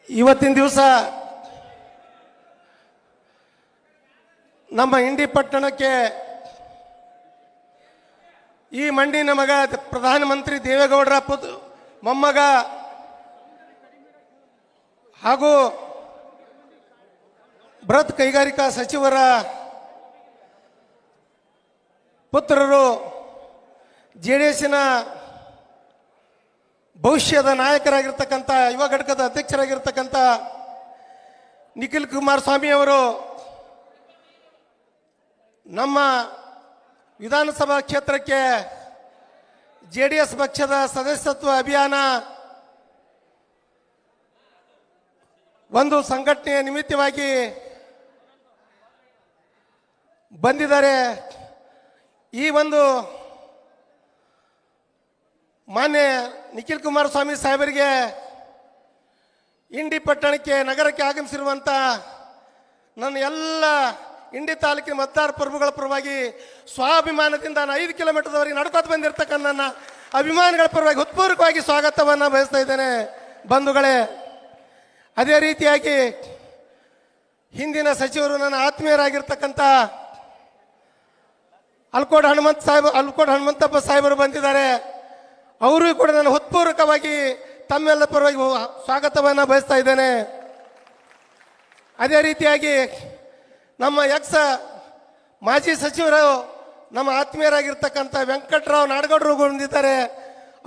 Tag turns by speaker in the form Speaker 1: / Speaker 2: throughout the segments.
Speaker 1: ಇವತ್ತಿನ ದಿವಸ ನಮ್ಮ ಇಂಡಿ ಪಟ್ಟಣಕ್ಕೆ ಈ ಮಣ್ಣಿನ ಮಗ ಪ್ರಧಾನಮಂತ್ರಿ ದೇವೇಗೌಡರ ಮೊಮ್ಮಗ ಹಾಗೂ ಬೃಹತ್ ಕೈಗಾರಿಕಾ ಸಚಿವರ ಪುತ್ರರು ಜೆಡಿಎಸ್ನ ಭವಿಷ್ಯದ ನಾಯಕರಾಗಿರ್ತಕ್ಕಂಥ ಯುವ ಘಟಕದ ಅಧ್ಯಕ್ಷರಾಗಿರ್ತಕ್ಕಂಥ ನಿಖಿಲ್ ಕುಮಾರಸ್ವಾಮಿ ಅವರು ನಮ್ಮ ವಿಧಾನಸಭಾ ಕ್ಷೇತ್ರಕ್ಕೆ ಜೆಡಿಎಸ್ ಪಕ್ಷದ ಸದಸ್ಯತ್ವ ಅಭಿಯಾನ ಒಂದು ಸಂಘಟನೆಯ ನಿಮಿತ್ತವಾಗಿ ಬಂದಿದ್ದಾರೆ. ಈ ಒಂದು ಮಾನ್ಯ ನಿಖಿಲ್ ಕುಮಾರಸ್ವಾಮಿ ಸಾಹೇಬರಿಗೆ ಇಂಡಿ ಪಟ್ಟಣಕ್ಕೆ ನಗರಕ್ಕೆ ಆಗಮಿಸಿರುವಂಥ ನನ್ನ ಎಲ್ಲ ಇಂಡಿ ತಾಲೂಕಿನ ಮತದಾರ ಪ್ರಭುಗಳ ಪರವಾಗಿ ಸ್ವಾಭಿಮಾನದಿಂದ ನಾನು 5 ಕಿಲೋಮೀಟರ್ವರೆಗೆ ನಡ್ಕೋತ ಬಂದಿರತಕ್ಕಂಥ ನನ್ನ ಅಭಿಮಾನಿಗಳ ಪರವಾಗಿ ಹೃತ್ಪೂರ್ವಕವಾಗಿ ಸ್ವಾಗತವನ್ನು ಬಯಸ್ತಾ ಇದ್ದೇನೆ ಬಂಧುಗಳೇ. ಅದೇ ರೀತಿಯಾಗಿ ಹಿಂದಿನ ಸಚಿವರು ನನ್ನ ಆತ್ಮೀಯರಾಗಿರ್ತಕ್ಕಂಥ ಅಲ್ಕೋಡ್ ಹನುಮಂತಪ್ಪ ಸಾಹೇಬರು ಬಂದಿದ್ದಾರೆ. ಅವರು ಕೂಡ ನಾನು ಹೃತ್ಪೂರ್ವಕವಾಗಿ ತಮ್ಮೆಲ್ಲ ಪರವಾಗಿ ಸ್ವಾಗತವನ್ನು ಬಯಸ್ತಾ ಇದ್ದೇನೆ. ಅದೇ ರೀತಿಯಾಗಿ ನಮ್ಮ ಮಾಜಿ ಸಚಿವರು ನಮ್ಮ ಆತ್ಮೀಯರಾಗಿರ್ತಕ್ಕಂಥ ವೆಂಕಟರಾವ್ ನಾಡಗೌಡರು ಬಂದಿದ್ದಾರೆ.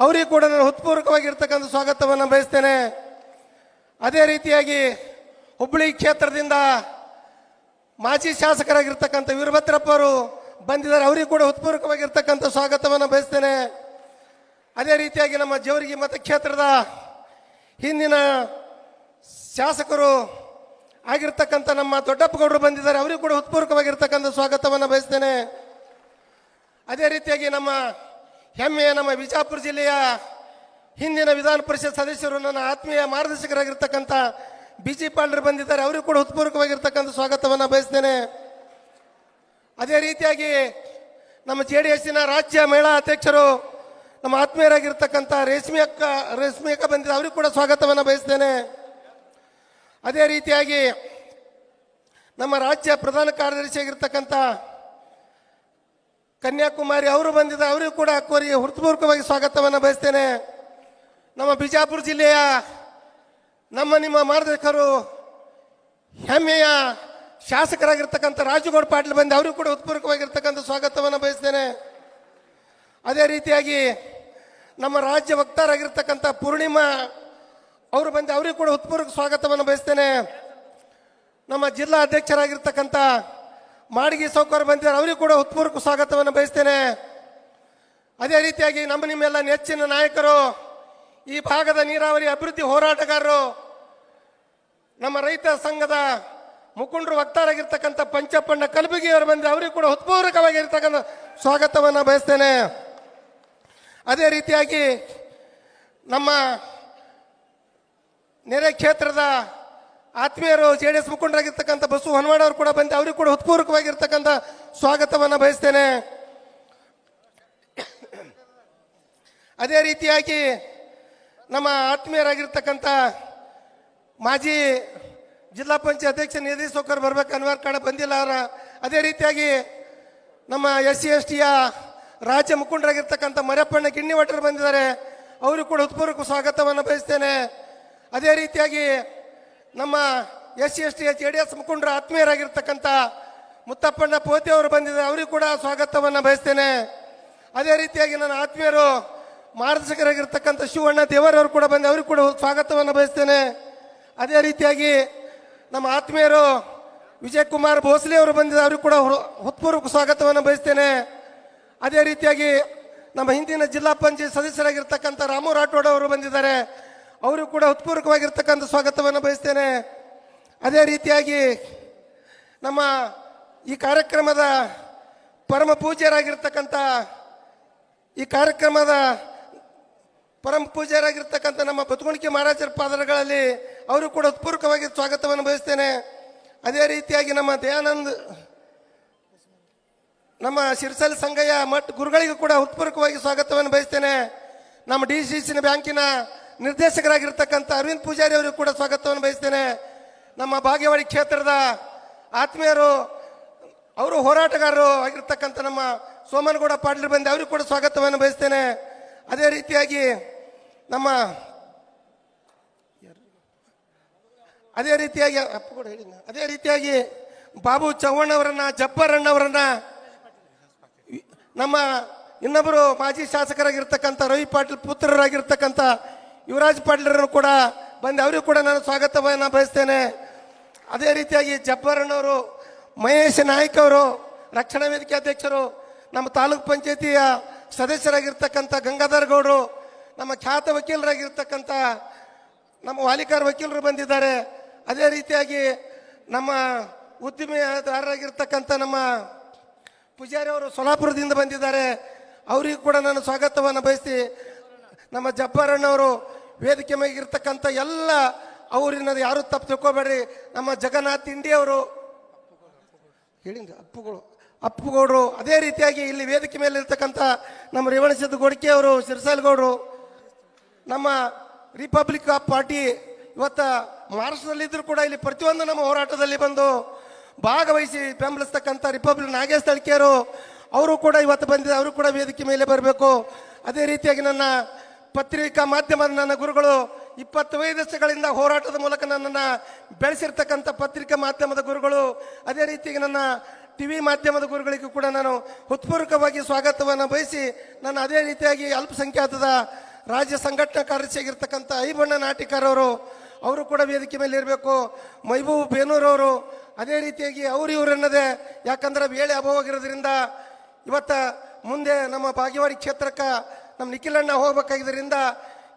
Speaker 1: ಅವರಿಗೂ ಕೂಡ ನಾನು ಹೃತ್ಪೂರ್ವಕವಾಗಿರ್ತಕ್ಕಂಥ ಸ್ವಾಗತವನ್ನು ಬಯಸ್ತೇನೆ. ಅದೇ ರೀತಿಯಾಗಿ ಹುಬ್ಬಳ್ಳಿ ಕ್ಷೇತ್ರದಿಂದ ಮಾಜಿ ಶಾಸಕರಾಗಿರ್ತಕ್ಕಂಥ ವೀರಭದ್ರಪ್ಪ ಅವರು ಬಂದಿದ್ದಾರೆ. ಅವರಿಗೂ ಕೂಡ ಹೃತ್ಪೂರ್ವಕವಾಗಿರ್ತಕ್ಕಂಥ ಸ್ವಾಗತವನ್ನು ಬಯಸ್ತೇನೆ. ಅದೇ ರೀತಿಯಾಗಿ ನಮ್ಮ ಜೇವರ್ಗಿ ಮತಕ್ಷೇತ್ರದ ಹಿಂದಿನ ಶಾಸಕರು ಆಗಿರ್ತಕ್ಕಂಥ ನಮ್ಮ ದೊಡ್ಡಪ್ಪಗೌಡರು ಬಂದಿದ್ದಾರೆ. ಅವರಿಗೂ ಕೂಡ ಹೃತ್ಪೂರ್ವಕವಾಗಿರ್ತಕ್ಕಂಥ ಸ್ವಾಗತವನ್ನು ಬಯಸ್ತೇನೆ. ಅದೇ ರೀತಿಯಾಗಿ ನಮ್ಮ ಹೆಮ್ಮೆಯ ನಮ್ಮ ಬಿಜಾಪುರ ಜಿಲ್ಲೆಯ ಹಿಂದಿನ ವಿಧಾನ ಪರಿಷತ್ ಸದಸ್ಯರು ನನ್ನ ಆತ್ಮೀಯ ಮಾರ್ಗದರ್ಶಕರಾಗಿರ್ತಕ್ಕಂಥ ಬಿಜಿ ಪಾಂಡ್ರು ಬಂದಿದ್ದಾರೆ. ಅವರಿಗೂ ಕೂಡ ಹೃತ್ಪೂರ್ವಕವಾಗಿರ್ತಕ್ಕಂಥ ಸ್ವಾಗತವನ್ನು ಬಯಸ್ತೇನೆ. ಅದೇ ರೀತಿಯಾಗಿ ನಮ್ಮ ಜೆಡಿಎಸ್ಸಿನ ರಾಜ್ಯ ಮಹಿಳಾ ಅಧ್ಯಕ್ಷರು ನಮ್ಮ ಆತ್ಮೀಯರಾಗಿರ್ತಕ್ಕಂಥ ರೇಷ್ಮೆ ಅಕ್ಕ ಬಂದಿದ್ದಾರೆ. ಅವರಿಗೂ ಕೂಡ ಸ್ವಾಗತವನ್ನು ಬಯಸ್ತೇನೆ. ಅದೇ ರೀತಿಯಾಗಿ ನಮ್ಮ ರಾಜ್ಯ ಪ್ರಧಾನ ಕಾರ್ಯದರ್ಶಿಯಾಗಿರ್ತಕ್ಕಂಥ ಕನ್ಯಾಕುಮಾರಿ ಅವರು ಬಂದಿದ್ದಾರೆ. ಅವರಿಗೂ ಕೂಡ ಅವರಿಗೆ ಹೃತ್ಪೂರ್ವಕವಾಗಿ ಸ್ವಾಗತವನ್ನು ಬಯಸ್ತೇನೆ. ನಮ್ಮ ಬಿಜಾಪುರ ಜಿಲ್ಲೆಯ ನಿಮ್ಮ ಮಾರ್ಗದರ್ಶಕರು ಹೆಮ್ಮೆಯ ಶಾಸಕರಾಗಿರ್ತಕ್ಕಂಥ ರಾಜುಗೌಡ ಪಾಟೀಲ್ ಬಂದು ಅವರಿಗೂ ಕೂಡ ಹೃತ್ಪೂರ್ವಕವಾಗಿರ್ತಕ್ಕಂಥ ಸ್ವಾಗತವನ್ನು ಬಯಸ್ತೇನೆ. ಅದೇ ರೀತಿಯಾಗಿ ನಮ್ಮ ರಾಜ್ಯ ವಕ್ತಾರಾಗಿರ್ತಕ್ಕಂಥ ಪೂರ್ಣಿಮಾ ಅವರು ಬಂದು ಅವರಿಗೂ ಕೂಡ ಹೃತ್ಪೂರ್ವಕ ಸ್ವಾಗತವನ್ನು ಬಯಸ್ತೇನೆ. ನಮ್ಮ ಜಿಲ್ಲಾ ಅಧ್ಯಕ್ಷರಾಗಿರ್ತಕ್ಕಂಥ ಮಾಡಗಿ ಸೌಕರ್ ಬಂದಿದ್ದಾರೆ. ಅವರಿಗೂ ಕೂಡ ಹೃತ್ಪೂರ್ವಕ ಸ್ವಾಗತವನ್ನು ಬಯಸ್ತೇನೆ. ಅದೇ ರೀತಿಯಾಗಿ ನಿಮ್ಮೆಲ್ಲ ನೆಚ್ಚಿನ ನಾಯಕರು, ಈ ಭಾಗದ ನೀರಾವರಿ ಅಭಿವೃದ್ಧಿ ಹೋರಾಟಗಾರರು, ನಮ್ಮ ರೈತ ಸಂಘದ ಮುಖಂಡರು ವಕ್ತಾರಾಗಿರ್ತಕ್ಕಂಥ ಪಂಚಪ್ಪಣ್ಣ ಕಲಬುಗಿ ಅವರು ಬಂದು ಅವರಿಗೂ ಕೂಡ ಹೃತ್ಪೂರ್ವಕವಾಗಿರ್ತಕ್ಕಂಥ ಸ್ವಾಗತವನ್ನು ಬಯಸ್ತೇನೆ. ಅದೇ ರೀತಿಯಾಗಿ ನಮ್ಮ ನೆರೆ ಕ್ಷೇತ್ರದ ಆತ್ಮೀಯರು ಜೆಡಿಎಸ್ ಮುಖಂಡರಾಗಿರ್ತಕ್ಕಂಥ ಬಸು ಹೊನವಾಡ ಅವರು ಕೂಡ ಬಂದು ಅವರಿಗೂ ಕೂಡ ಹೃತ್ಪೂರ್ವಕವಾಗಿರ್ತಕ್ಕಂಥ ಸ್ವಾಗತವನ್ನು ಬಯಸ್ತೇನೆ. ಅದೇ ರೀತಿಯಾಗಿ ನಮ್ಮ ಆತ್ಮೀಯರಾಗಿರ್ತಕ್ಕಂಥ ಮಾಜಿ ಜಿಲ್ಲಾ ಪಂಚಾಯತ್ ಅಧ್ಯಕ್ಷ ನಿಧಿ ಸೌಕರ್ ಬರ್ಬೇಕು ಅನ್ವರ್ ಕಾರಣ ಬಂದಿಲ್ಲ ಅವರ. ಅದೇ ರೀತಿಯಾಗಿ ನಮ್ಮ SC STಯ ರಾಜ್ಯ ಮುಖಂಡರಾಗಿರ್ತಕ್ಕಂಥ ಮರಪ್ಪಣ್ಣ ಗಿಣ್ಣಿವಟರು ಬಂದಿದ್ದಾರೆ. ಅವರು ಕೂಡ ಹೃತ್ಪೂರ್ವಕ ಸ್ವಾಗತವನ್ನು ಬಯಸ್ತೇನೆ. ಅದೇ ರೀತಿಯಾಗಿ ನಮ್ಮ SC STಯ JDS ಮುಖಂಡರು ಆತ್ಮೀಯರಾಗಿರ್ತಕ್ಕಂಥ ಮುತ್ತಪ್ಪಣ್ಣ ಪೋತಿ ಅವರು ಬಂದಿದ್ದಾರೆ. ಅವರಿಗೂ ಕೂಡ ಸ್ವಾಗತವನ್ನು ಬಯಸ್ತೇನೆ. ಅದೇ ರೀತಿಯಾಗಿ ನನ್ನ ಆತ್ಮೀಯರು ಮಾರ್ಗದರ್ಶಕರಾಗಿರ್ತಕ್ಕಂಥ ಶಿವಣ್ಣ ದೇವರವರು ಕೂಡ ಬಂದು ಅವರಿಗೂ ಕೂಡ ಸ್ವಾಗತವನ್ನು ಬಯಸ್ತೇನೆ. ಅದೇ ರೀತಿಯಾಗಿ ನಮ್ಮ ಆತ್ಮೀಯರು ವಿಜಯ್ ಕುಮಾರ್ ಭೋಸ್ಲೆ ಅವರು ಬಂದಿದ್ದಾರೆ. ಅವರಿಗೂ ಕೂಡ ಹೃತ್ಪೂರ್ವಕ ಸ್ವಾಗತವನ್ನು ಬಯಸ್ತೇನೆ. ಅದೇ ರೀತಿಯಾಗಿ ನಮ್ಮ ಹಿಂದಿನ ಜಿಲ್ಲಾ ಪಂಚಾಯತ್ ಸದಸ್ಯರಾಗಿರ್ತಕ್ಕಂಥ ರಾಮು ರಾಠೋಡ್ ಅವರು ಬಂದಿದ್ದಾರೆ. ಅವರು ಕೂಡ ಹೃತ್ಪೂರ್ವಕವಾಗಿರ್ತಕ್ಕಂಥ ಸ್ವಾಗತವನ್ನು ಬಯಸ್ತೇನೆ. ಅದೇ ರೀತಿಯಾಗಿ ನಮ್ಮ ಈ ಕಾರ್ಯಕ್ರಮದ ಪರಮ ಪೂಜ್ಯರಾಗಿರ್ತಕ್ಕಂಥ ನಮ್ಮ ಬತುಗುಣಿಕೆ ಮಹಾರಾಜರ ಪಾದಗಳಲ್ಲಿ ಅವರು ಕೂಡ ಹೃತ್ಪೂರ್ವಕವಾಗಿ ಸ್ವಾಗತವನ್ನು ಬಯಸ್ತೇನೆ. ಅದೇ ರೀತಿಯಾಗಿ ನಮ್ಮ ದಯಾನಂದ್ ನಮ್ಮ ಶಿರ್ಸಲ್ ಸಂಗಯ್ಯ ಮಠ ಗುರುಗಳಿಗೂ ಕೂಡ ಹೃತ್ಪೂರ್ವಕವಾಗಿ ಸ್ವಾಗತವನ್ನು ಬಯಸ್ತೇನೆ. ನಮ್ಮ DCC ಬ್ಯಾಂಕಿನ ನಿರ್ದೇಶಕರಾಗಿರ್ತಕ್ಕಂಥ ಅರವಿಂದ್ ಪೂಜಾರಿ ಅವರಿಗೂ ಕೂಡ ಸ್ವಾಗತವನ್ನು ಬಯಸ್ತೇನೆ. ನಮ್ಮ ಬಾಗೇವಾಡಿ ಕ್ಷೇತ್ರದ ಆತ್ಮೀಯರು, ಅವರು ಹೋರಾಟಗಾರರು ಆಗಿರ್ತಕ್ಕಂಥ ನಮ್ಮ ಸೋಮನಗೌಡ ಪಾಟೀಲ್ ಬಂದು ಅವರಿಗೂ ಕೂಡ ಸ್ವಾಗತವನ್ನು ಬಯಸ್ತೇನೆ. ಅದೇ ರೀತಿಯಾಗಿ ಅದೇ ರೀತಿಯಾಗಿ ಬಾಬು ಚವ್ಹಾಣ್ ಅವರನ್ನ, ಜಬ್ಬರ್ ಅಣ್ಣವರನ್ನ, ನಮ್ಮ ಇನ್ನೊಬ್ಬರು ಮಾಜಿ ಶಾಸಕರಾಗಿರ್ತಕ್ಕಂಥ ರವಿ ಪಾಟೀಲ್ ಪುತ್ರರಾಗಿರ್ತಕ್ಕಂಥ ಯುವರಾಜ್ ಪಾಟೀಲರನ್ನು ಕೂಡ ಬಂದು ಅವರಿಗೂ ಕೂಡ ನಾನು ಸ್ವಾಗತವನ್ನು ಬಯಸ್ತೇನೆ. ಅದೇ ರೀತಿಯಾಗಿ ಜಬ್ಬರ್ ಅಣ್ಣವರು, ಮಹೇಶ್ ನಾಯ್ಕ್ ಅವರು, ರಕ್ಷಣಾ ವೇದಿಕೆ ಅಧ್ಯಕ್ಷರು, ನಮ್ಮ ತಾಲೂಕ್ ಪಂಚಾಯತಿಯ ಸದಸ್ಯರಾಗಿರ್ತಕ್ಕಂಥ ಗಂಗಾಧರ್ ಗೌಡರು, ನಮ್ಮ ಖ್ಯಾತ ವಕೀಲರಾಗಿರ್ತಕ್ಕಂಥ ನಮ್ಮ ವಾಲಿಕಾರ್ ವಕೀಲರು ಬಂದಿದ್ದಾರೆ. ಅದೇ ರೀತಿಯಾಗಿ ನಮ್ಮ ಉದ್ದಿಮೆದಾರರಾಗಿರ್ತಕ್ಕಂಥ ನಮ್ಮ ಪೂಜಾರಿ ಅವರು ಸೊಲಾಪುರದಿಂದ ಬಂದಿದ್ದಾರೆ. ಅವರಿಗೂ ಕೂಡ ನಾನು ಸ್ವಾಗತವನ್ನು ಬಯಸಿ, ನಮ್ಮ ಜಬ್ಬರ್ ಅಣ್ಣವರು ವೇದಿಕೆ ಮೇಗಿರ್ತಕ್ಕಂಥ ಎಲ್ಲ ಅವರಿನ ಯಾರು ತಪ್ಪು ತಿಳ್ಕೊಬೇಡ್ರಿ. ನಮ್ಮ ಜಗನ್ನಾಥ್ ಇಂಡಿಯವರು ಹೇಳಿದ್ರಿ, ಅಪ್ಪುಗೌಡರು, ಅದೇ ರೀತಿಯಾಗಿ ಇಲ್ಲಿ ವೇದಿಕೆ ಮೇಲೆ ಇರ್ತಕ್ಕಂಥ ನಮ್ಮ ರೇವಣಸಿದ್ದ ಗೋಡಿಕೆ ಅವರು, ಶಿರ್ಸಾಲ್ಗೌಡರು, ನಮ್ಮ ರಿಪಬ್ಲಿಕ್ ಆಫ್ ಪಾರ್ಟಿ ಇವತ್ತು ಮಹಾರಾಷ್ಟ್ರದಲ್ಲಿದ್ದರೂ ಕೂಡ ಇಲ್ಲಿ ಪ್ರತಿಯೊಂದು ನಮ್ಮ ಹೋರಾಟದಲ್ಲಿ ಬಂದು ಭಾಗವಹಿಸಿ ಬೆಂಬಲಿಸ್ತಕ್ಕಂಥ ರಿಪಬ್ಲಿಕ್ ನಾಗೇಶ್ ತಳ್ಕೆಯರು ಅವರು ಕೂಡ ಇವತ್ತು ಬಂದಿದ್ದಾರೆ. ಅವರು ಕೂಡ ವೇದಿಕೆ ಮೇಲೆ ಬರಬೇಕು. ಅದೇ ರೀತಿಯಾಗಿ ನನ್ನ ಪತ್ರಿಕಾ ಮಾಧ್ಯಮದ ನನ್ನ ಗುರುಗಳು 25 ವರ್ಷಗಳಿಂದ ಹೋರಾಟದ ಮೂಲಕ ನನ್ನನ್ನು ಬೆಳೆಸಿರ್ತಕ್ಕಂಥ ಪತ್ರಿಕಾ ಮಾಧ್ಯಮದ ಗುರುಗಳು, ಅದೇ ರೀತಿಯಾಗಿ ನನ್ನ ಟಿವಿ ಮಾಧ್ಯಮದ ಗುರುಗಳಿಗೂ ಕೂಡ ನಾನು ಹೃತ್ಪೂರ್ವಕವಾಗಿ ಸ್ವಾಗತವನ್ನು ಬಯಸಿ, ನನ್ನ ಅದೇ ರೀತಿಯಾಗಿ ಅಲ್ಪಸಂಖ್ಯಾತದ ರಾಜ್ಯ ಸಂಘಟನಾ ಕಾರ್ಯದರ್ಶಿಯಾಗಿರ್ತಕ್ಕಂಥ ಐಬಣ್ಣ ನಾಟಿಕರವರು ಅವರು ಕೂಡ ವೇದಿಕೆ ಮೇಲೆ ಇರಬೇಕು. ಮೈಬೂಬ್ ಬೇನೂರವರು, ಅದೇ ರೀತಿಯಾಗಿ ಇವರನ್ನದೇ, ಯಾಕಂದ್ರೆ ವೇಳೆ ಅಭಾವವಾಗಿರೋದ್ರಿಂದ ಇವತ್ತು ಮುಂದೆ ನಮ್ಮ ಬಾಗೇವಾಡಿ ಕ್ಷೇತ್ರಕ್ಕೆ ನಮ್ಮ ನಿಖಿಲಣ್ಣ ಹೋಗ್ಬೇಕಾಗಿದ್ದರಿಂದ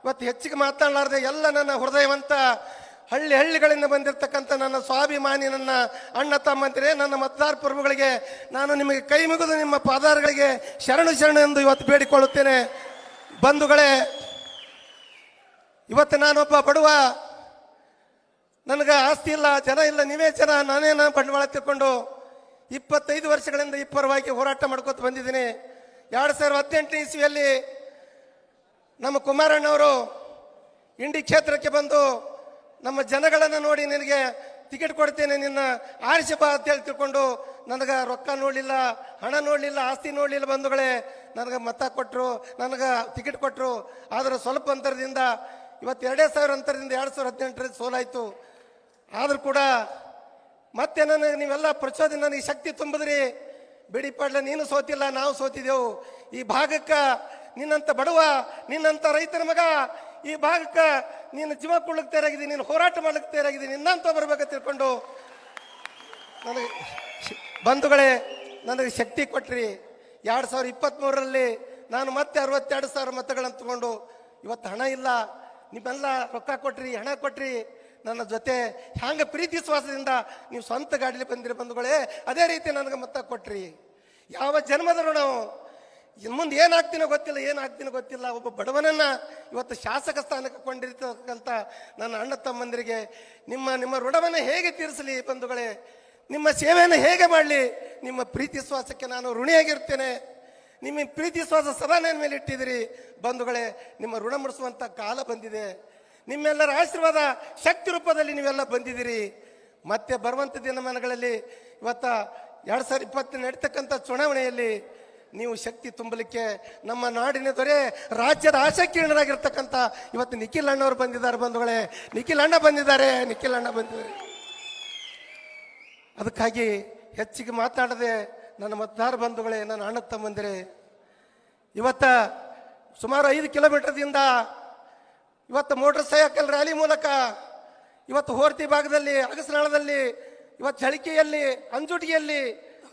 Speaker 1: ಇವತ್ತು ಹೆಚ್ಚಿಗೆ ಮಾತನಾಡಲಾರ್ದೆ ಎಲ್ಲ ನನ್ನ ಹೃದಯವಂತ ಹಳ್ಳಿಗಳಿಂದ ಬಂದಿರತಕ್ಕಂಥ ನನ್ನ ಸ್ವಾಭಿಮಾನಿ ನನ್ನ ಅಣ್ಣ ತಮ್ಮಂದಿರೇ, ನನ್ನ ಮತದಾರ ಪ್ರಭುಗಳಿಗೆ ನಾನು ನಿಮಗೆ ಕೈ ಮುಗಿದು ನಿಮ್ಮ ಪಾದಾರಗಳಿಗೆ ಶರಣು ಎಂದು ಇವತ್ತು ಬೇಡಿಕೊಳ್ಳುತ್ತೇನೆ. ಬಂಧುಗಳೇ, ಇವತ್ತು ನಾನೊಬ್ಬ ಬಡವ, ನನಗೆ ಆಸ್ತಿ ಇಲ್ಲ, ಜನ ಇಲ್ಲ, ನೀವೇ ಜನ, ನಾನೇ ಬಂಡವಾಳ ತಿಳ್ಕೊಂಡು 25 ವರ್ಷಗಳಿಂದ ಈ ಪರವಾಗಿ ಹೋರಾಟ ಮಾಡ್ಕೊತ ಬಂದಿದ್ದೀನಿ. 2018 ಇಸ್ವಿಯಲ್ಲಿ ನಮ್ಮ ಕುಮಾರಣ್ಣವರು ಇಂಡಿ ಕ್ಷೇತ್ರಕ್ಕೆ ಬಂದು ನಮ್ಮ ಜನಗಳನ್ನು ನೋಡಿ ನಿನಗೆ ಟಿಕೆಟ್ ಕೊಡ್ತೇನೆ, ನಿನ್ನ ಆರಿಸಿ ಬಾ ಅಂತೇಳಿ ತಿಳ್ಕೊಂಡು ನನಗೆ ರೊಕ್ಕ ನೋಡಲಿಲ್ಲ, ಹಣ ನೋಡಲಿಲ್ಲ, ಆಸ್ತಿ ನೋಡಲಿಲ್ಲ. ಬಂಧುಗಳೇ, ನನಗೆ ಮತ ಕೊಟ್ಟರು, ನನಗೆ ಟಿಕೆಟ್ ಕೊಟ್ಟರು. ಆದರೆ ಸ್ವಲ್ಪ ಅಂತರದಿಂದ ಇವತ್ತು 2,000 ಅಂತರದಿಂದ 2018ರಲ್ಲಿ ಸೋಲಾಯಿತು. ಆದರೂ ಕೂಡ ಮತ್ತೆ ನನಗೆ ನೀವೆಲ್ಲ ಪ್ರಚೋದನೆ, ನನಗೆ ಶಕ್ತಿ ತುಂಬಿದ್ರಿ. ಬಿಡಿ ಪಾಡ್ಲ, ನೀನು ಸೋತಿಲ್ಲ, ನಾವು ಸೋತಿದ್ದೆವು. ಈ ಭಾಗಕ್ಕೆ ನಿನ್ನಂಥ ಬಡವ, ನಿನ್ನಂಥ ರೈತರ ಮಗ, ಈ ಭಾಗಕ್ಕೆ ನೀನು ಜೀವ ಕೊಡ್ಲಿಕ್ಕೆ ತಯಾರಾಗಿದ್ದೀನಿ, ನೀನು ಹೋರಾಟ ಮಾಡ್ಲಿಕ್ಕೆ ತಯಾರಾಗಿದ್ದೀನಿ, ನಿನ್ನಂತ ಬರ್ಬೇಕಂತ ತಿಳ್ಕೊಂಡು ನನಗೆ ಬಂಧುಗಳೇ ನನಗೆ ಶಕ್ತಿ ಕೊಟ್ರಿ. 2023ರಲ್ಲಿ ನಾನು ಮತ್ತೆ 62,000 ಮತಗಳನ್ನು ತಗೊಂಡು, ಇವತ್ತು ಹಣ ಇಲ್ಲ, ನಿಮ್ಮೆಲ್ಲ ರೊಕ್ಕ ಕೊಟ್ರಿ, ಹಣ ಕೊಟ್ರಿ, ನನ್ನ ಜೊತೆ ಹ್ಯಾಂಗ ಪ್ರೀತಿ ವಿಶ್ವಾಸದಿಂದ ನೀವು ಸ್ವಂತ ಗಾಡಿಲಿ ಬಂದಿರಿ ಬಂಧುಗಳೇ. ಅದೇ ರೀತಿ ನನಗೆ ಮತ ಕೊಟ್ರಿ. ಯಾವ ಜನ್ಮದ ಋಣವು, ಮುಂದೆ ಏನಾಗ್ತೀನೋ ಗೊತ್ತಿಲ್ಲ. ಒಬ್ಬ ಬಡವನನ್ನ ಇವತ್ತು ಶಾಸಕ ಸ್ಥಾನಕ್ಕೆ ಕೊಂಡಿರ್ತಕ್ಕಂಥ ನನ್ನ ಅಣ್ಣ ತಮ್ಮಂದಿರಿಗೆ ನಿಮ್ಮ ಋಣವನ್ನು ಹೇಗೆ ತೀರಿಸಲಿ ಬಂಧುಗಳೇ, ನಿಮ್ಮ ಸೇವೆಯನ್ನು ಹೇಗೆ ಮಾಡಲಿ? ನಿಮ್ಮ ಪ್ರೀತಿ ವಿಶ್ವಾಸಕ್ಕೆ ನಾನು ಋಣಿಯಾಗಿರ್ತೇನೆ. ನಿಮ್ಮ ಪ್ರೀತಿ ವಿಶ್ವಾಸ ಸದಾ ನನ್ನ ಮೇಲೆ ಇಟ್ಟಿದ್ದೀರಿ ಬಂಧುಗಳೇ. ನಿಮ್ಮ ಋಣ ಮುಡಿಸುವಂಥ ಕಾಲ ಬಂದಿದೆ. ನಿಮ್ಮೆಲ್ಲರ ಆಶೀರ್ವಾದ ಶಕ್ತಿ ರೂಪದಲ್ಲಿ ನೀವೆಲ್ಲ ಬಂದಿದ್ದೀರಿ. ಮತ್ತೆ ಬರುವಂಥ ದಿನಮಾನಗಳಲ್ಲಿ ಇವತ್ತು 2020 ನಡೀತಕ್ಕಂಥ ಚುನಾವಣೆಯಲ್ಲಿ ನೀವು ಶಕ್ತಿ ತುಂಬಲಿಕ್ಕೆ ನಮ್ಮ ನಾಡಿನ ದೊರೆ, ರಾಜ್ಯದ ಆಶಾಕಿರಣರಾಗಿರ್ತಕ್ಕಂಥ ಇವತ್ತು ನಿಖಿಲ್ ಅಣ್ಣವರು ಬಂದಿದ್ದಾರೆ ಬಂಧುಗಳೇ. ನಿಖಿಲ್ ಅಣ್ಣ ಬಂದಿದ್ದಾರೆ. ಅದಕ್ಕಾಗಿ ಹೆಚ್ಚಿಗೆ ಮಾತಾಡದೆ ನನ್ನ ಮತದಾರ ಬಂಧುಗಳೇ, ನನ್ನ ಅಣ್ಣ ತಮ್ಮಂದಿರೇ, ಇವತ್ತ ಸುಮಾರು 5 ಕಿಲೋಮೀಟರ್ದಿಂದ ಇವತ್ತು ಮೋಟರ್ ಸೈಕಲ್ ರ್ಯಾಲಿ ಮೂಲಕ ಇವತ್ತು ಹೋರ್ತಿ ಭಾಗದಲ್ಲಿ, ಅಗಸನಾಳದಲ್ಲಿ, ಇವತ್ತು ಚಳಿಕೆಯಲ್ಲಿ, ಅಂಜುಟಿಗೆಯಲ್ಲಿ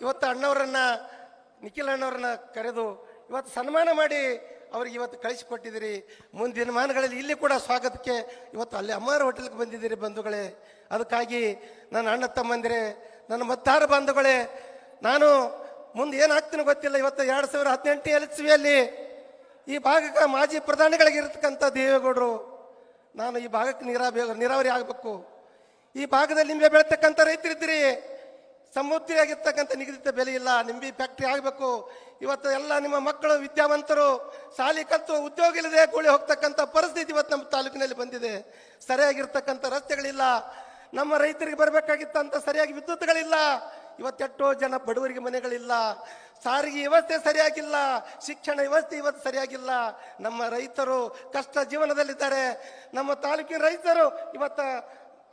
Speaker 1: ಇವತ್ತು ಅಣ್ಣವರನ್ನ, ನಿಖಿಲ್ ಅಣ್ಣವ್ರನ್ನ ಕರೆದು ಇವತ್ತು ಸನ್ಮಾನ ಮಾಡಿ ಅವ್ರಿಗೆ ಇವತ್ತು ಕಳಿಸಿಕೊಟ್ಟಿದ್ದೀರಿ. ಮುಂದಿನ ಮಾನಗಳಲ್ಲಿ ಇಲ್ಲಿ ಕೂಡ ಸ್ವಾಗತಕ್ಕೆ ಇವತ್ತು ಅಲ್ಲಿ ಅಮ್ಮಾರ ಹೋಟೆಲ್ಗೆ ಬಂದಿದ್ದೀರಿ ಬಂಧುಗಳೇ. ಅದಕ್ಕಾಗಿ ನನ್ನ ಅಣ್ಣ ತಮ್ಮಂದಿರೇ, ನನ್ನ ಮತದಾರ ಬಂಧುಗಳೇ, ನಾನು ಮುಂದೆ ಏನಾಗ್ತೀನಿ ಗೊತ್ತಿಲ್ಲ. ಇವತ್ತು 2018 ಇಸ್ವಿಯಲ್ಲಿ ಈ ಭಾಗಕ್ಕೆ ಮಾಜಿ ಪ್ರಧಾನಿಗಳಿಗಿರ್ತಕ್ಕಂಥ ದೇವೇಗೌಡರು, ನಾನು ಈ ಭಾಗಕ್ಕೆ ನೀರಾವರಿ ಆಗಬೇಕು, ಈ ಭಾಗದಲ್ಲಿ ನಿಂಬೆ ಬೆಳತಕ್ಕಂಥ ರೈತರಿದ್ದೀರಿ, ಸಮೃದ್ಧಿಯಾಗಿರ್ತಕ್ಕಂಥ ನಿಗದಿತ ಬೆಲೆ ಇಲ್ಲ. ನಿಂಬಿ ಫ್ಯಾಕ್ಟ್ರಿ ಆಗಬೇಕು. ಇವತ್ತು ಎಲ್ಲ ನಿಮ್ಮ ಮಕ್ಕಳು ವಿದ್ಯಾವಂತರು ಸಾಲಿ ಕಲಿತು ಉದ್ಯೋಗ ಇಲ್ಲದೆ ಕೂಳಿ ಹೋಗ್ತಕ್ಕಂಥ ಪರಿಸ್ಥಿತಿ ಇವತ್ತು ನಮ್ಮ ತಾಲೂಕಿನಲ್ಲಿ ಬಂದಿದೆ. ಸರಿಯಾಗಿರ್ತಕ್ಕಂಥ ರಸ್ತೆಗಳಿಲ್ಲ. ನಮ್ಮ ರೈತರಿಗೆ ಬರಬೇಕಾಗಿತ್ತಂತ ಸರಿಯಾಗಿ ವಿದ್ಯುತ್ಗಳಿಲ್ಲ. ಇವತ್ತೆಷ್ಟೋ ಜನ ಬಡವರಿಗೆ ಮನೆಗಳಿಲ್ಲ. ಸಾರಿಗೆ ವ್ಯವಸ್ಥೆ ಸರಿಯಾಗಿಲ್ಲ. ಶಿಕ್ಷಣ ವ್ಯವಸ್ಥೆ ಇವತ್ತು ಸರಿಯಾಗಿಲ್ಲ. ನಮ್ಮ ರೈತರು ಕಷ್ಟ ಜೀವನದಲ್ಲಿದ್ದಾರೆ. ನಮ್ಮ ತಾಲೂಕಿನ ರೈತರು ಇವತ್ತು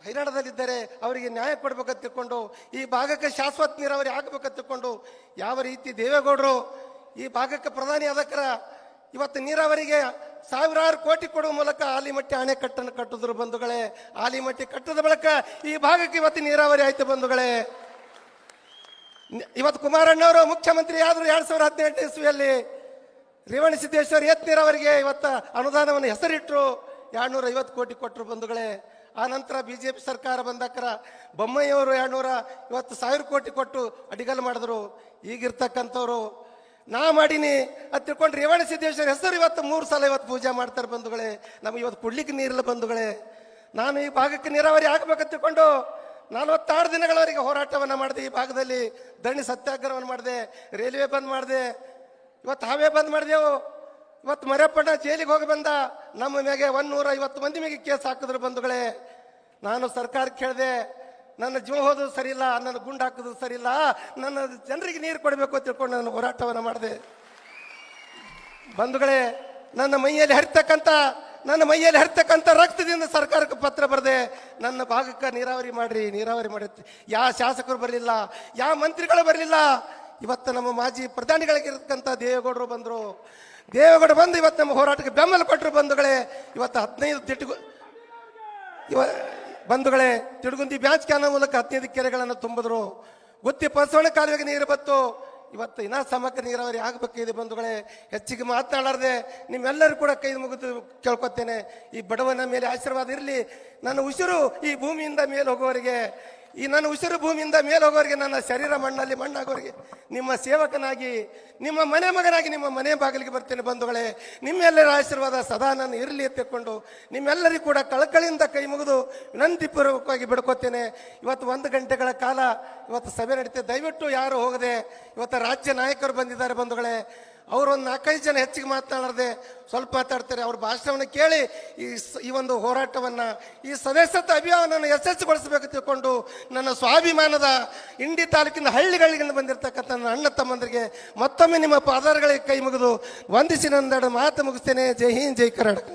Speaker 1: ಹೈರಾಣದಲ್ಲಿದ್ದಾರೆ. ಅವರಿಗೆ ನ್ಯಾಯ ಕೊಡ್ಬೇಕಂತ ತಿಳ್ಕೊಂಡು ಈ ಭಾಗಕ್ಕೆ ಶಾಶ್ವತ ನೀರಾವರಿ ಆಗಬೇಕಂತ ತಿಳ್ಕೊಂಡು ಯಾವ ರೀತಿ ದೇವೇಗೌಡರು ಈ ಭಾಗಕ್ಕೆ ಪ್ರಧಾನಿ ಆದಕ್ರ ಇವತ್ತು ನೀರಾವರಿಗೆ ಸಾವಿರಾರು ಕೋಟಿ ಕೊಡುವ ಮೂಲಕ ಆಲಿಮಟ್ಟಿ ಅಣೆಕಟ್ಟನ್ನು ಕಟ್ಟಿದ್ರು ಬಂಧುಗಳೇ. ಆಲಿಮಟ್ಟಿ ಕಟ್ಟದ ಬಳಿಕ ಈ ಭಾಗಕ್ಕೆ ಇವತ್ತು ನೀರಾವರಿ ಆಯ್ತು ಬಂಧುಗಳೇ. ಇವತ್ತು ಕುಮಾರಣ್ಣವರು ಮುಖ್ಯಮಂತ್ರಿ ಆದರೂ 2018 ಇಸ್ವಿಯಲ್ಲಿ ರೇವಣಸಿದ್ದೇಶ್ವರ ಏತ್ ನೀರಾವರಿಗೆ ಇವತ್ತು ಅನುದಾನವನ್ನು ಹೆಸರಿಟ್ಟರು. 250 ಕೋಟಿ ಕೊಟ್ಟರು ಬಂಧುಗಳೇ. ಆ ನಂತರ BJP ಸರ್ಕಾರ ಬಂದಕ್ರ ಬೊಮ್ಮಾಯಿಯವರು 250 ಕೋಟಿ ಕೊಟ್ಟು ಅಡಿಗಲ್ ಮಾಡಿದ್ರು. ಈಗಿರ್ತಕ್ಕಂಥವ್ರು ನಾ ಮಾಡೀನಿ ಅದು ತಿಳ್ಕೊಂಡು ರೇವಣಸಿದ್ದೇಶ್ವರ ಹೆಸರು ಇವತ್ತು 3 ಸಲ ಇವತ್ತು ಪೂಜೆ ಮಾಡ್ತಾರೆ ಬಂಧುಗಳೇ. ನಮಗೆ ಇವತ್ತು ಕುಡ್ಲಿಕ್ಕೆ ನೀರಿಲ್ಲ ಬಂಧುಗಳೇ. ನಾನು ಈ ಭಾಗಕ್ಕೆ ನೀರಾವರಿ ಆಗಬೇಕಂತ ತಿಳ್ಕೊಂಡು 46 ದಿನಗಳವರೆಗೆ ಹೋರಾಟವನ್ನು ಮಾಡಿದೆ. ಈ ಭಾಗದಲ್ಲಿ ಧರಣಿ ಸತ್ಯಾಗ್ರಹವನ್ನು ಮಾಡಿದೆ. ರೈಲ್ವೆ ಬಂದ್ ಮಾಡಿದೆ. ಇವತ್ತು ಹಾವೇ ಬಂದ್ ಮಾಡಿದೆವು. ಇವತ್ತು ಮರ್ಯಪ್ಪಣ್ಣ ಜೈಲಿಗೆ ಹೋಗಿ ಬಂದ. ನಮ್ಮ ಮ್ಯಾಗೆ 150 ಮಂದಿ ಮ್ಯಾಗೆ ಕೇಸ್ ಹಾಕಿದ್ರು ಬಂಧುಗಳೇ. ನಾನು ಸರ್ಕಾರಕ್ಕೆ ಕೇಳಿದೆ, ನನ್ನ ಜೀವ ಹೋದ್ರು ಸರಿ ಇಲ್ಲ, ನನ್ನ ಗುಂಡು ಹಾಕಿದ್ರು ಸರಿ ಇಲ್ಲ, ನನ್ನ ಜನರಿಗೆ ನೀರು ಕೊಡಬೇಕು ಅಂತ ತಿಳ್ಕೊಂಡು ನಾನು ಹೋರಾಟವನ್ನು ಮಾಡಿದೆ ಬಂಧುಗಳೇ. ನನ್ನ ಮೈಯಲ್ಲಿ ಹರಿತಕ್ಕಂಥ ರಕ್ತದಿಂದ ಸರ್ಕಾರಕ್ಕೆ ಪತ್ರ ಬರೆದೆ. ನನ್ನ ಭಾಗಕ್ಕೆ ನೀರಾವರಿ ಮಾಡ್ರಿ, ನೀರಾವರಿ ಮಾಡುತ್ತೆ. ಯಾವ ಶಾಸಕರು ಬರಲಿಲ್ಲ, ಯಾವ ಮಂತ್ರಿಗಳು ಬರಲಿಲ್ಲ. ಇವತ್ತು ನಮ್ಮ ಮಾಜಿ ಪ್ರಧಾನಿಗಳಿಗಿರ್ತಕ್ಕಂಥ ದೇವೇಗೌಡರು ಬಂದರು. ದೇವೇಗೌಡ ಬಂದು ಇವತ್ತು ನಮ್ಮ ಹೋರಾಟಕ್ಕೆ ಬೆಂಬಲ ಕೊಟ್ಟರು ಬಂಧುಗಳೇ. ಇವತ್ತು 15 ಬಂಧುಗಳೇ ತಿಡುಗುಂದಿ ಬ್ಯಾಂಚ್ ಕ್ಯಾನ ಮೂಲಕ 15 ಕೆರೆಗಳನ್ನು ತುಂಬಿದ್ರು. ಗುತ್ತಿ ಪಸವಣ ಕಾಲುವೆಗೆ ನೀರು ಬತ್ತು. ಇವತ್ತು ಇನ್ನೂ ಸಮಗ್ರ ನೀರಾವರಿ ಆಗಬೇಕಿದೆ ಬಂಧುಗಳೇ. ಹೆಚ್ಚಿಗೆ ಮಾತನಾಡದೆ ನಿಮ್ಮೆಲ್ಲರೂ ಕೂಡ ಕೈ ಮುಗಿದು ಕೇಳ್ಕೊತೇನೆ, ಈ ಬಡವನ ಮೇಲೆ ಆಶೀರ್ವಾದ ಇರಲಿ. ನನ್ನ ಉಸಿರು ಈ ಭೂಮಿಯಿಂದ ಮೇಲೆ ಹೋಗೋವರೆಗೆ, ನನ್ನ ಉಸಿರು ಭೂಮಿಯಿಂದ ಮೇಲೆ ಹೋಗೋವರೆಗೆ, ನನ್ನ ಶರೀರ ಮಣ್ಣಲ್ಲಿ ಮಣ್ಣಾಗೋವರೆಗೆ ನಿಮ್ಮ ಸೇವಕನಾಗಿ, ನಿಮ್ಮ ಮನೆ ಮಗನಾಗಿ ನಿಮ್ಮ ಮನೆ ಬಾಗಿಲಿಗೆ ಬರ್ತೇನೆ ಬಂಧುಗಳೇ. ನಿಮ್ಮೆಲ್ಲರ ಆಶೀರ್ವಾದ ಸದಾ ನಾನು ಇರಲಿ ಎತ್ತಿಕೊಂಡು ನಿಮ್ಮೆಲ್ಲರಿಗೂ ಕೂಡ ಕಳಕಳಿಯಿಂದ ಕೈ ಮುಗಿದು ವಿನಂತಿಪೂರ್ವಕವಾಗಿ ಬಿಡ್ಕೋತೇನೆ. ಇವತ್ತು 1 ಗಂಟೆಗಳ ಕಾಲ ಇವತ್ತು ಸಭೆ ನಡೀತೆ. ದಯವಿಟ್ಟು ಯಾರು ಹೋಗದೆ, ಇವತ್ತು ರಾಜ್ಯ ನಾಯಕರು ಬಂದಿದ್ದಾರೆ ಬಂಧುಗಳೇ. ಅವರು ಒಂದು 4-5 ಜನ ಹೆಚ್ಚಿಗೆ ಮಾತನಾಡದೆ ಸ್ವಲ್ಪ ಮಾತಾಡ್ತಾರೆ. ಅವ್ರ ಭಾಷಣವನ್ನು ಕೇಳಿ ಈ ಒಂದು ಹೋರಾಟವನ್ನು, ಈ ಸದಸ್ಯತ್ವ ಅಭಿಯಾನವನ್ನು ಯಶಸ್ವಿಗೊಳಿಸಬೇಕು ತಿಳ್ಕೊಂಡು ನನ್ನ ಸ್ವಾಭಿಮಾನದ ಇಂಡಿ ತಾಲೂಕಿನ ಹಳ್ಳಿಗಳಿಂದ ಬಂದಿರತಕ್ಕಂಥ ನನ್ನ ಅಣ್ಣ ತಮ್ಮಂದರಿಗೆ ಮತ್ತೊಮ್ಮೆ ನಿಮ್ಮ ಪಾದಾರಗಳಿಗೆ ಕೈ ಮುಗಿದು ವಂದಿಸಿ ನನ್ನ ಮಾತು ಮುಗಿಸ್ತೇನೆ. ಜೈ ಹಿಂದ್, ಜೈ ಕರ್ನಾಟಕ.